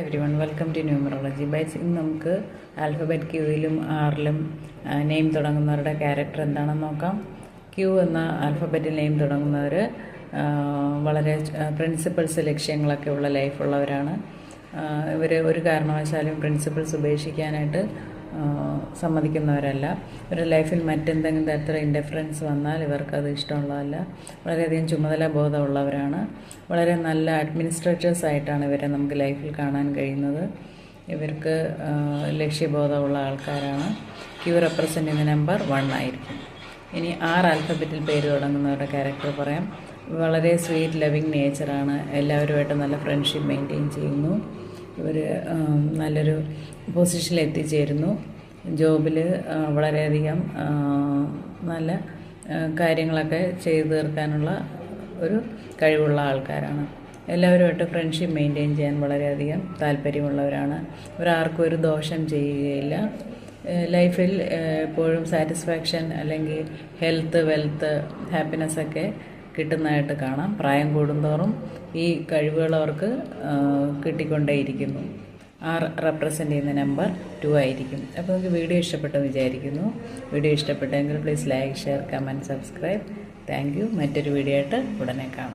Everyone welcome to numerology bites. ഇന്ന് നമുക്ക് alphabet ക്യൂയിലും ആറിലും നെയിം തുടങ്ങുന്നവരുടെ ക്യാരക്ടർ എന്താണെന്ന് നോക്കാം. ക്യൂ എന്ന ആൽഫബറ്റിൽ നെയിം തുടങ്ങുന്നവർ വളരെ പ്രിൻസിപ്പിൾസ് ലക്ഷ്യങ്ങളൊക്കെ ഉള്ള ലൈഫുള്ളവരാണ്. ഇവർ ഒരു കാരണവശാലും പ്രിൻസിപ്പിൾസ് ഉപേക്ഷിക്കാനായിട്ട് സമ്മതിക്കുന്നവരല്ല. ഇവരുടെ ലൈഫിൽ മറ്റെന്തെങ്കിലും തരത്തിലുള്ള ഇൻഡിഫറൻസ് വന്നാൽ ഇവർക്കത് ഇഷ്ടമുള്ളതല്ല. വളരെയധികം ചുമതല ബോധമുള്ളവരാണ്. വളരെ നല്ല അഡ്മിനിസ്ട്രേറ്റേഴ്സ് ആയിട്ടാണ് ഇവരെ നമുക്ക് ലൈഫിൽ കാണാൻ കഴിയുന്നത്. ഇവർക്ക് ലക്ഷ്യബോധമുള്ള ആൾക്കാരാണ്. ക്യൂ റെപ്രസെൻ്റ് ചെയ്യുന്ന നമ്പർ 1 ആയിരിക്കും. ഇനി 6 ആൽഫബറ്റിൽ പേര് തുടങ്ങുന്നവരുടെ ക്യാരക്ടർ പറയാം. വളരെ സ്വീറ്റ് ലവിങ് നേച്ചറാണ്. എല്ലാവരുമായിട്ട് നല്ല ഫ്രണ്ട്ഷിപ്പ് മെയിൻറ്റെയിൻ ചെയ്യുന്നു. ഇവർ നല്ലൊരു പൊസിഷനിൽ എത്തിച്ചേരുന്നു. ജോബിൽ വളരെയധികം നല്ല കാര്യങ്ങളൊക്കെ ചെയ്തു തീർക്കാനുള്ള ഒരു കഴിവുള്ള ആൾക്കാരാണ്. എല്ലാവരുമായിട്ട് ഫ്രണ്ട്ഷിപ്പ് മെയിൻറ്റെയിൻ ചെയ്യാൻ വളരെയധികം താല്പര്യമുള്ളവരാണ്. ഇവരാർക്കും ഒരു ദോഷം ചെയ്യുകയില്ല. ലൈഫിൽ എപ്പോഴും സാറ്റിസ്ഫാക്ഷൻ അല്ലെങ്കിൽ ഹെൽത്ത്, വെൽത്ത്, ഹാപ്പിനെസ്സൊക്കെ കിട്ടുന്നതായിട്ട് കാണാം. പ്രായം കൂടുന്തോറും ഈ കഴിവുകൾ അവർക്ക് കിട്ടിക്കൊണ്ടേയിരിക്കുന്നു. റെപ്രസെൻ്റ് ചെയ്യുന്ന നമ്പർ 2 ആയിരിക്കും. അപ്പോൾ നിങ്ങൾക്ക് വീഡിയോ ഇഷ്ടപ്പെട്ടെന്ന് വിചാരിക്കുന്നു. വീഡിയോ ഇഷ്ടപ്പെട്ടെങ്കിൽ please like, share, comment, subscribe. Thank you. മറ്റൊരു വീഡിയോ ആയിട്ട് ഉടനെ കാണാം.